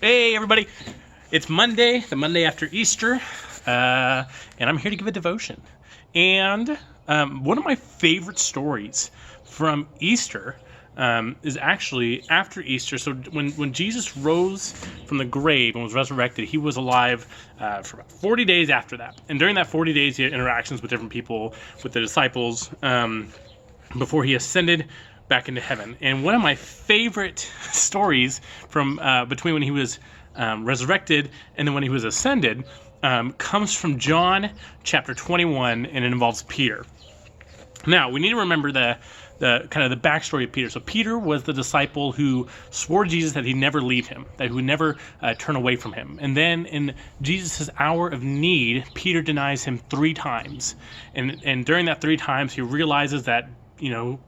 Hey, everybody. It's Monday, the Monday after Easter, and I'm here to give a devotion. And one of my favorite stories from Easter is actually after Easter. So when Jesus rose from the grave and was resurrected, he was alive for about 40 days after that. And during that 40 days, he had interactions with different people, with the disciples, before he ascended back into heaven. And one of my favorite stories from between when he was resurrected and then when he was ascended comes from John chapter 21, and it involves Peter. Now, we need to remember the kind of the backstory of Peter. So Peter was the disciple who swore to Jesus that he'd never leave him, that he would never turn away from him. And then in Jesus' hour of need, Peter denies him 3 times. And during that 3 times, he realizes that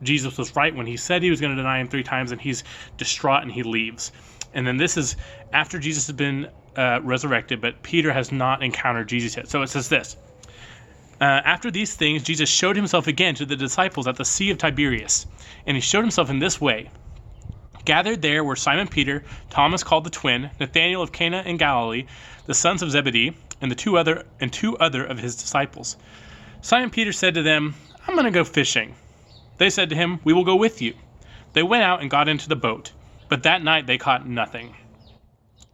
Jesus was right when he said he was going to deny him 3 times, and he's distraught and he leaves. And then this is after Jesus has been resurrected, but Peter has not encountered Jesus yet. So it says this: after these things, Jesus showed himself again to the disciples at the Sea of Tiberias, and he showed himself in this way. Gathered there were Simon Peter, Thomas called the twin, Nathanael of Cana in Galilee, the sons of Zebedee, and two other of his disciples. Simon Peter said to them, "I'm going to go fishing." They said to him, "We will go with you." They went out and got into the boat, but that night they caught nothing.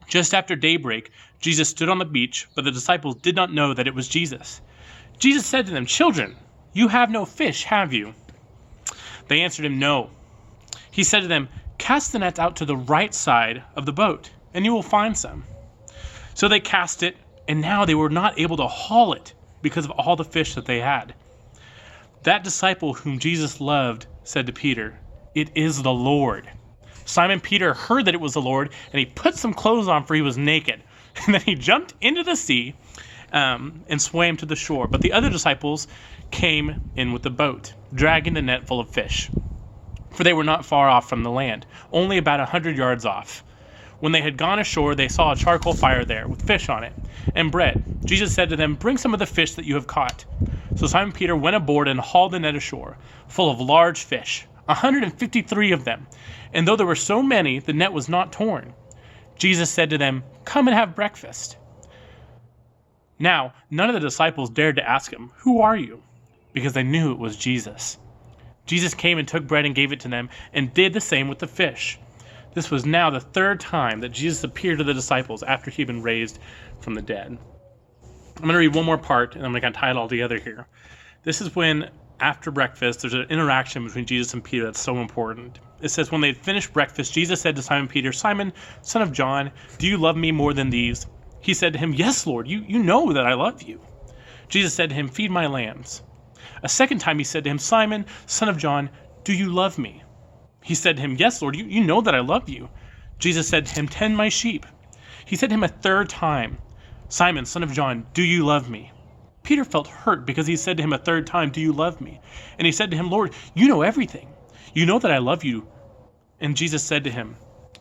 Just after daybreak, Jesus stood on the beach, but the disciples did not know that it was Jesus. Jesus said to them, "Children, you have no fish, have you?" They answered him, "No." He said to them, "Cast the nets out to the right side of the boat, and you will find some." So they cast it, and now they were not able to haul it because of all the fish that they had. That disciple whom Jesus loved said to Peter, "It is the Lord." Simon Peter heard that it was the Lord, and he put some clothes on, for he was naked. And then he jumped into the sea and swam to the shore. But the other disciples came in with the boat, dragging the net full of fish. For they were not far off from the land, only about 100 yards off. When they had gone ashore, they saw a charcoal fire there, with fish on it, and bread. Jesus said to them, "Bring some of the fish that you have caught." So Simon Peter went aboard and hauled the net ashore, full of large fish, 153 of them. And though there were so many, the net was not torn. Jesus said to them, "Come and have breakfast." Now, none of the disciples dared to ask him, "Who are you?" because they knew it was Jesus. Jesus came and took bread and gave it to them, and did the same with the fish. This was now the 3rd time that Jesus appeared to the disciples after he had been raised from the dead. I'm going to read one more part, and I'm going to tie it all together here. This is when, after breakfast, there's an interaction between Jesus and Peter that's so important. It says, when they had finished breakfast, Jesus said to Simon Peter, "Simon, son of John, do you love me more than these?" He said to him, "Yes, Lord, you know that I love you." Jesus said to him, "Feed my lambs." A second time he said to him, "Simon, son of John, do you love me?" He said to him, "Yes, Lord, you know that I love you." Jesus said to him, "Tend my sheep." He said to him a 3rd time, "Simon, son of John, do you love me?" Peter felt hurt because he said to him a 3rd time, "Do you love me?" And he said to him, "Lord, you know everything. You know that I love you." And Jesus said to him,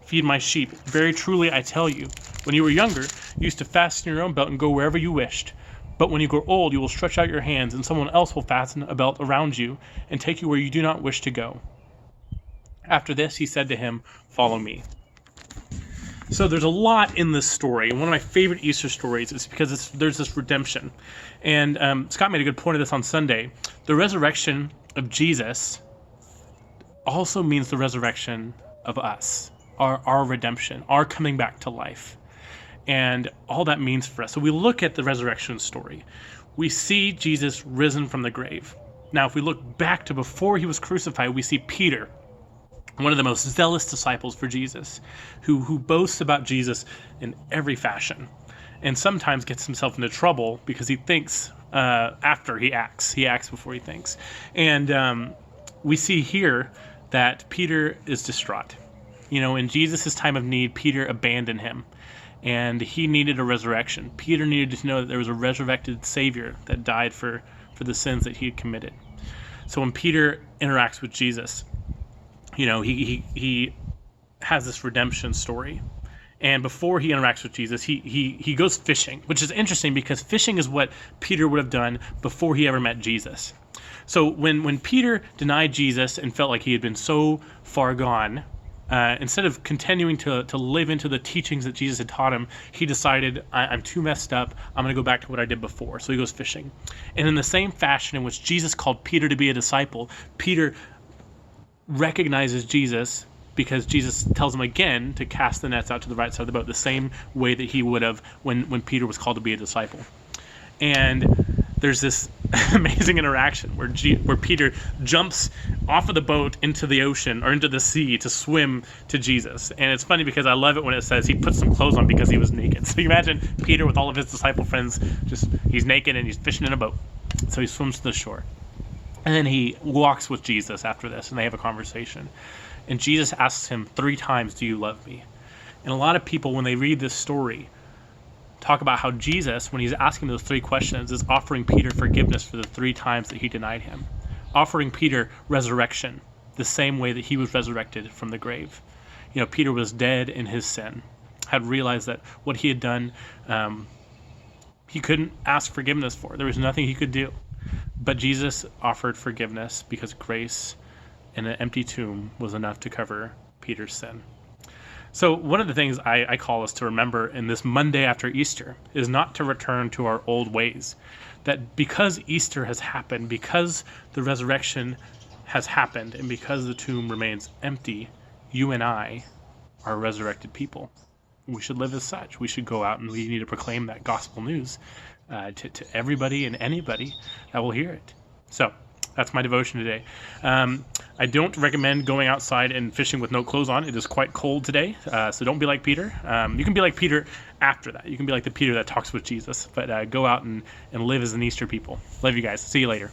"Feed my sheep. Very truly I tell you, when you were younger, you used to fasten your own belt and go wherever you wished. But when you grow old, you will stretch out your hands, and someone else will fasten a belt around you and take you where you do not wish to go." After this, he said to him, "Follow me." So there's a lot in this story, and one of my favorite Easter stories is because there's this redemption. And Scott made a good point of this on Sunday. The resurrection of Jesus also means the resurrection of us, our redemption, our coming back to life, and all that means for us. So we look at the resurrection story. We see Jesus risen from the grave. Now, if we look back to before he was crucified, we see Peter, one of the most zealous disciples for Jesus, who boasts about Jesus in every fashion, and sometimes gets himself into trouble because he thinks after he acts. He acts before he thinks. And we see here that Peter is distraught. In Jesus' time of need, Peter abandoned him, and he needed a resurrection. Peter needed to know that there was a resurrected Savior that died for the sins that he had committed. So when Peter interacts with Jesus, he has this redemption story. And before he interacts with Jesus, he goes fishing, which is interesting because fishing is what Peter would have done before he ever met Jesus. So when Peter denied Jesus and felt like he had been so far gone, instead of continuing to live into the teachings that Jesus had taught him, he decided, I'm too messed up. I'm going to go back to what I did before. So he goes fishing. And in the same fashion in which Jesus called Peter to be a disciple, Peter recognizes Jesus because Jesus tells him again to cast the nets out to the right side of the boat, the same way that he would have when Peter was called to be a disciple. And there's this amazing interaction where Peter jumps off of the boat into the ocean or into the sea to swim to Jesus. And it's funny because I love it when it says he put some clothes on because he was naked. So you imagine Peter with all of his disciple friends, he's naked and he's fishing in a boat. So he swims to the shore. And then he walks with Jesus after this, and they have a conversation. And Jesus asks him 3 times, do you love me? And a lot of people, when they read this story, talk about how Jesus, when he's asking those 3 questions, is offering Peter forgiveness for the 3 times that he denied him. Offering Peter resurrection, the same way that he was resurrected from the grave. Peter was dead in his sin, had realized that what he had done, he couldn't ask forgiveness for. There was nothing he could do. But Jesus offered forgiveness because grace in an empty tomb was enough to cover Peter's sin. So one of the things I call us to remember in this Monday after Easter is not to return to our old ways. That because Easter has happened, because the resurrection has happened, and because the tomb remains empty, you and I are resurrected people. We should live as such. We should go out and we need to proclaim that gospel news to everybody and anybody that will hear it. So that's my devotion today. I don't recommend going outside and fishing with no clothes on. It is quite cold today, so don't be like Peter. You can be like Peter after that. You can be like the Peter that talks with Jesus, but go out and live as an Easter people. Love you guys. See you later.